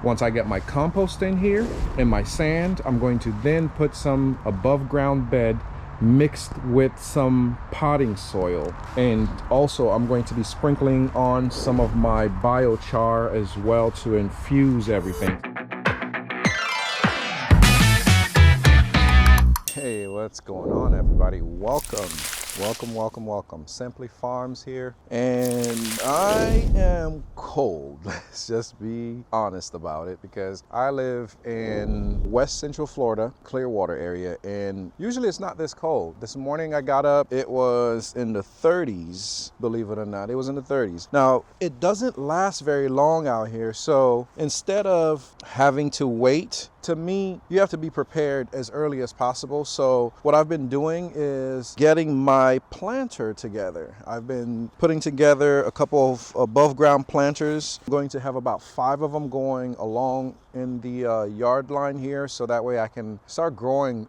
Once I get my compost in here and my sand, I'm going to then put some above ground bed mixed with some potting soil, and also I'm going to be sprinkling on some of my biochar as well to infuse everything. Hey, what's going on, everybody? Welcome. Simply Farms here, and I am cold. Let's just be honest about it, because I live in West Central Florida, Clearwater area, and usually it's not this cold. This morning I got up, it was in the 30s, believe it or not. It was in the 30s. Now, it doesn't last very long out here, so instead of having to wait, to me, you have to be prepared as early as possible. So what I've been doing is getting my planter together. I've been putting together a couple of above ground planters. I'm going to have about 5 of them going along in the yard line here, so that way I can start growing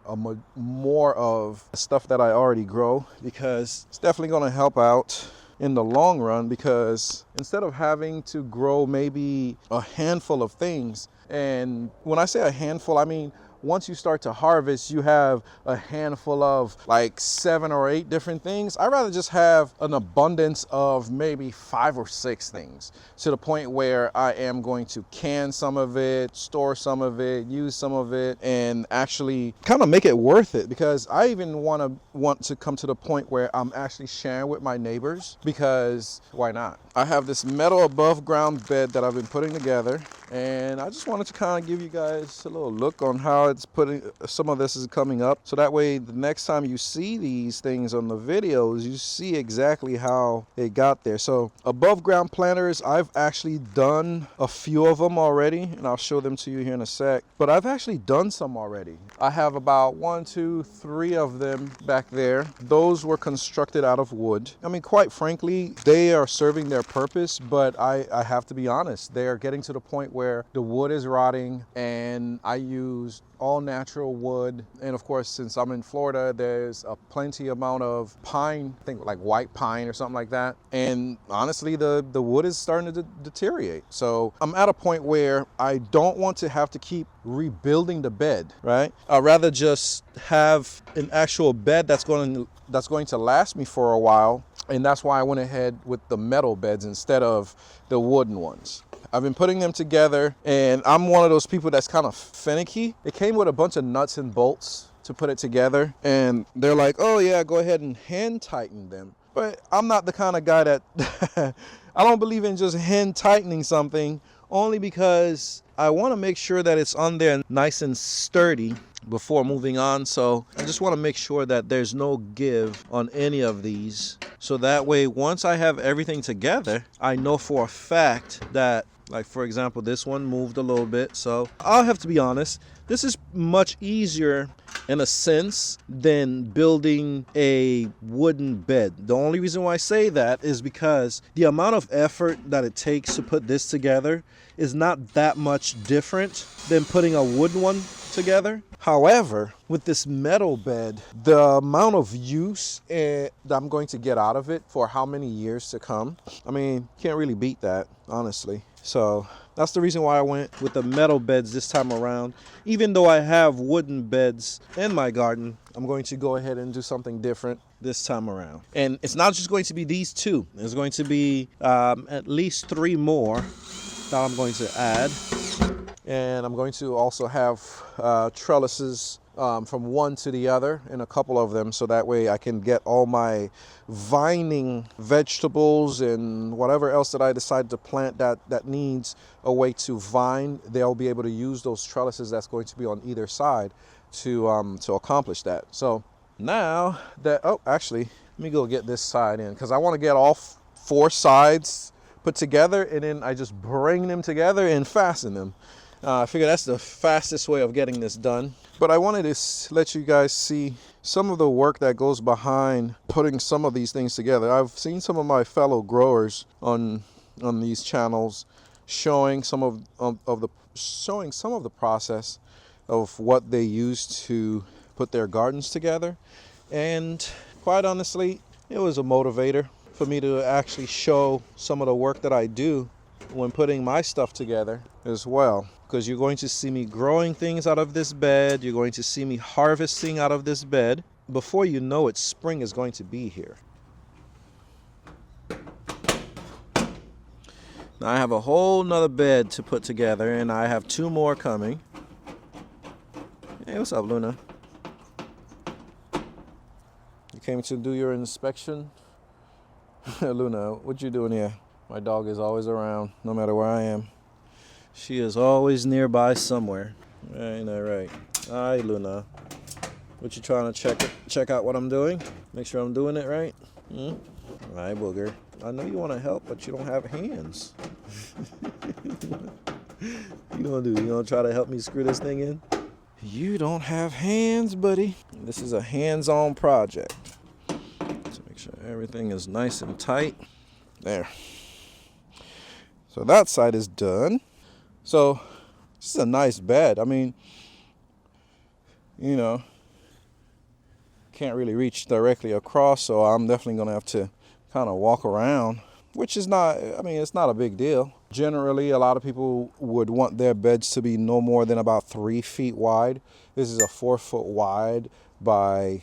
more of the stuff that I already grow, because it's definitely going to help out in the long run, because instead of having to grow maybe a handful of things, and when I say a handful, I mean once you start to harvest, you have a handful of like 7 or 8 different things. I'd rather just have an abundance of maybe 5 or 6 things, to the point where I am going to can some of it, store some of it, use some of it, and actually kind of make it worth it. Because I even want to come to the point where I'm actually sharing with my neighbors, because why not? I have this metal above ground bed that I've been putting together, and I just wanted to kind of give you guys a little look on how some of this is coming up, so that way the next time you see these things on the videos, you see exactly how it got there. So above ground planters, I've actually done a few of them already, and I'll show them to you here in a sec, but I've actually done some already. I have about 1, 2, 3 of them back there. Those were constructed out of wood. I mean, quite frankly, they are serving their purpose, but I have to be honest, they are getting to the point where the wood is rotting, and I used all natural wood. And of course, since I'm in Florida, there's a plenty amount of pine, I think like white pine or something like that. And honestly, the wood is starting to deteriorate. So I'm at a point where I don't want to have to keep rebuilding the bed, right? I'd rather just have an actual bed that's going to last me for a while. And that's why I went ahead with the metal beds instead of the wooden ones. I've been putting them together, and I'm one of those people that's kind of finicky. It came with a bunch of nuts and bolts to put it together, and they're like, oh yeah, go ahead and hand tighten them. But I'm not the kind of guy that I don't believe in just hand tightening something, only because I want to make sure that it's on there nice and sturdy before moving on. So I just want to make sure that there's no give on any of these, so that way once I have everything together, I know for a fact that, like for example, this one moved a little bit. So I'll have to be honest, this is much easier in a sense than building a wooden bed. The only reason why I say that is because the amount of effort that it takes to put this together is not that much different than putting a wooden one together. However, with this metal bed, the amount of use that I'm going to get out of it for how many years to come, I mean, can't really beat that, honestly. So that's the reason why I went with the metal beds this time around. Even though I have wooden beds in my garden, I'm going to go ahead and do something different this time around. And it's not just going to be these 2. There's going to be at least 3 more that I'm going to add. And I'm going to also have trellises from one to the other in a couple of them, so that way I can get all my vining vegetables and whatever else that I decide to plant that needs a way to vine. They'll be able to use those trellises that's going to be on either side to accomplish that. So now that, actually, let me go get this side in, because I want to get all 4 sides put together, and then I just bring them together and fasten them. I figure that's the fastest way of getting this done. But I wanted to let you guys see some of the work that goes behind putting some of these things together. I've seen some of my fellow growers on these channels showing some of the process of what they use to put their gardens together. And quite honestly, it was a motivator for me to actually show some of the work that I do when putting my stuff together as well, because you're going to see me growing things out of this bed. You're going to see me harvesting out of this bed. Before you know it, spring is going to be here. Now I have a whole nother bed to put together, and I have 2 more coming. Hey, what's up, Luna? You came to do your inspection? Luna, what you doing here? My dog is always around, no matter where I am. She is always nearby somewhere. Ain't that right? Hi, Luna. What you trying to check out what I'm doing? Make sure I'm doing it right? Hi, Booger. I know you want to help, but you don't have hands. You gonna do? You gonna try to help me screw this thing in? You don't have hands, buddy. This is a hands-on project. So make sure everything is nice and tight. There. So that side is done. So this is a nice bed. I mean, you know, can't really reach directly across, so I'm definitely gonna have to kind of walk around, which is not, I mean, it's not a big deal. Generally, a lot of people would want their beds to be no more than about 3 feet wide. This is a 4 foot wide by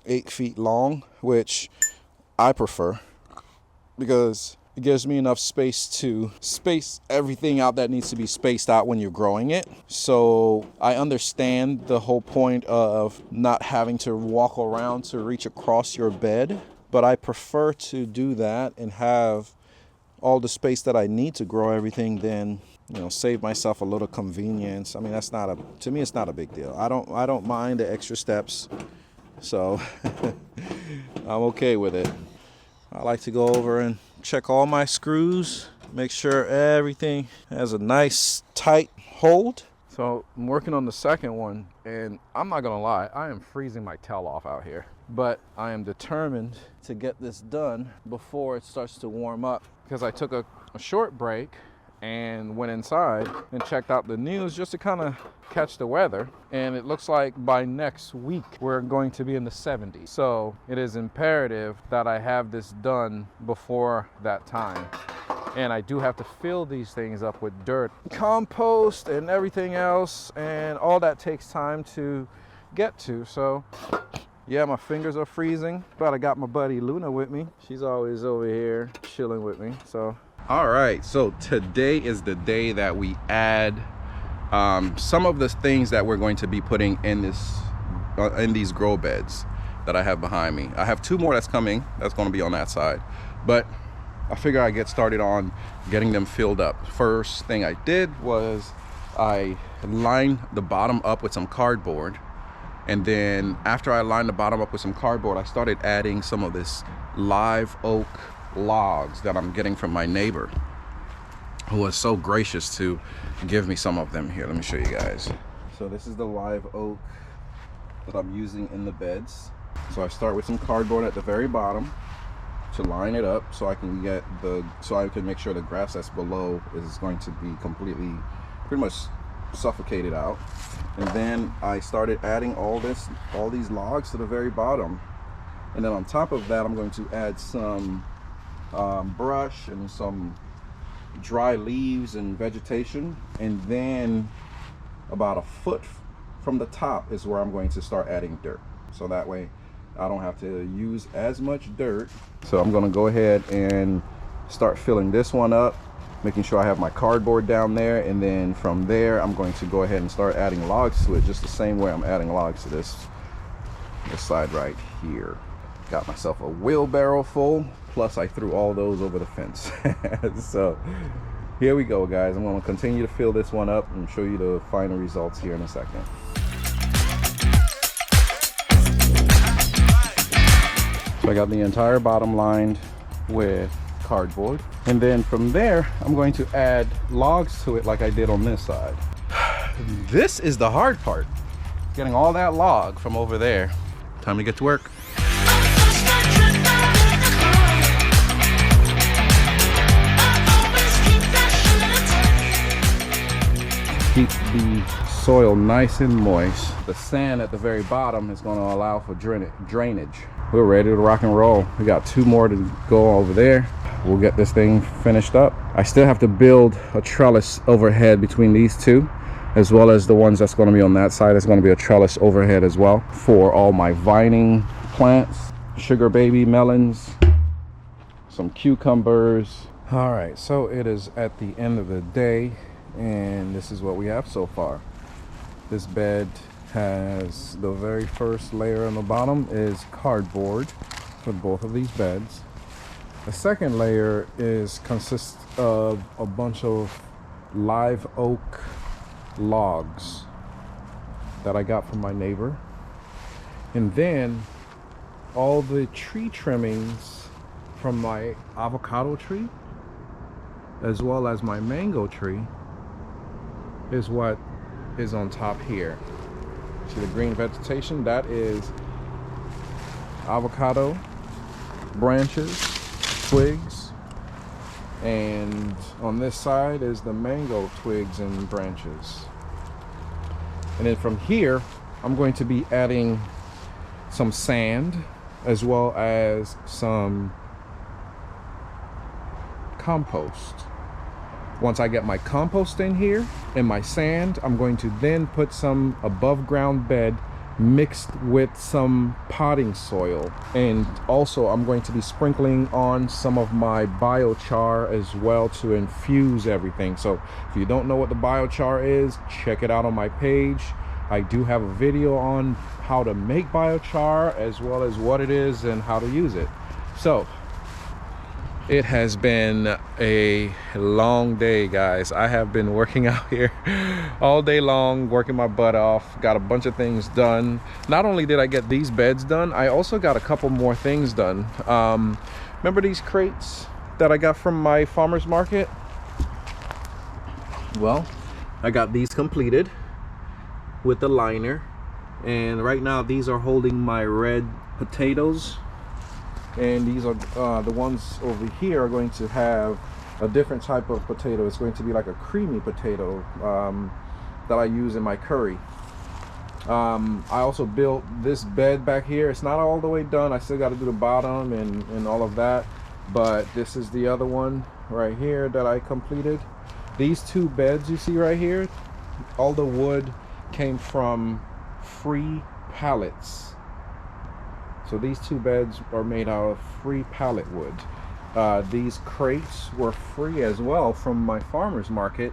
8 feet long, which I prefer because it gives me enough space to space everything out that needs to be spaced out when you're growing it. So I understand the whole point of not having to walk around to reach across your bed, but I prefer to do that and have all the space that I need to grow everything than, you know, save myself a little convenience. I mean, that's not a, to me, it's not a big deal. I don't mind the extra steps, so I'm okay with it. I like to go over and check all my screws, make sure everything has a nice tight hold. So I'm working on the second one, and I'm not gonna lie, I am freezing my tail off out here, but I am determined to get this done before it starts to warm up, because I took a short break and went inside and checked out the news just to kind of catch the weather, and it looks like by next week we're going to be in the 70s. So it is imperative that I have this done before that time. And I do have to fill these things up with dirt, compost, and everything else, and all that takes time to get to. So yeah, my fingers are freezing, but I got my buddy Luna with me. She's always over here chilling with me. So all right, so today is the day that we add some of the things that we're going to be putting in this in these grow beds that I have behind me. I have 2 more that's coming. That's going to be on that side, but I figure I get started on getting them filled up. First thing I did was I lined the bottom up with some cardboard, and then after I lined the bottom up with some cardboard, I started adding some of this live oak logs that I'm getting from my neighbor, who was so gracious to give me some of them. Here, let me show you guys. So this is the live oak that I'm using in the beds. So I start with some cardboard at the very bottom to line it up, so I can get I can make sure the grass that's below is going to be completely, pretty much suffocated out. And then I started adding all these logs to the very bottom, and then on top of that I'm going to add some brush and some dry leaves and vegetation, and then about a foot from the top is where I'm going to start adding dirt, so that way I don't have to use as much dirt. So I'm going to go ahead and start filling this one up, making sure I have my cardboard down there, and then from there I'm going to go ahead and start adding logs to it, just the same way I'm adding logs to this side right here. Got myself a wheelbarrow full, plus I threw all those over the fence. So here we go, guys. I'm going to continue to fill this one up and show you the final results here in a second. So I got the entire bottom lined with cardboard, and then from there I'm going to add logs to it like I did on this side. This is the hard part, getting all that log from over there. Time to get to work. Keep the soil nice and moist. The sand at the very bottom is going to allow for drainage. We're ready to rock and roll. We got 2 more to go over there. we'll get this thing finished up. I still have to build a trellis overhead between these two, as well as the ones that's going to be on that side. It's going to be a trellis overhead as well for all my vining plants, sugar baby melons, some cucumbers. All right, so it is at the end of the day, and this is what we have so far. This bed has the very first layer on the bottom is cardboard for both of these beds. The second layer consists of a bunch of live oak logs that I got from my neighbor, and then all the tree trimmings from my avocado tree as well as my mango tree is what is on top here. See the green vegetation? That is avocado branches, twigs, and on this side is the mango twigs and branches. And then from here I'm going to be adding some sand as well as some compost. Once I get my compost in here and my sand, I'm going to then put some above ground bed mixed with some potting soil, and also I'm going to be sprinkling on some of my biochar as well to infuse everything. So if you don't know what the biochar is, check it out on my page. I do have a video on how to make biochar as well as what it is and how to use it. So it has been a long day, guys. I have been working out here all day long, working my butt off. Got a bunch of things done. Not only did I get these beds done, I also got a couple more things done. Remember these crates that I got from my farmer's market? Well, I got these completed with the liner, and right now these are holding my red potatoes. And these are the ones over here are going to have a different type of potato. It's going to be like a creamy potato that I use in my curry. I also built this bed back here. It's not all the way done. I still got to do the bottom and all of that. But this is the other one right here that I completed. These two beds you see right here, all the wood came from free pallets. So these two beds are made out of free pallet wood. These crates were free as well from my farmer's market.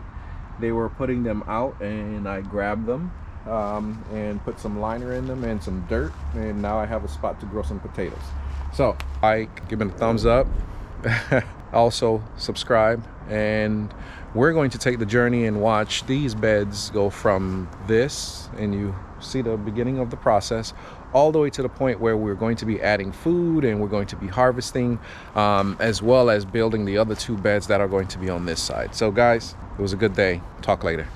They were putting them out and I grabbed them and put some liner in them and some dirt, and now I have a spot to grow some potatoes. So give it a thumbs up. Also subscribe, and we're going to take the journey and watch these beds go from this, and you see the beginning of the process, all the way to the point where we're going to be adding food and we're going to be harvesting, as well as building the other two beds that are going to be on this side. So guys, it was a good day. Talk later.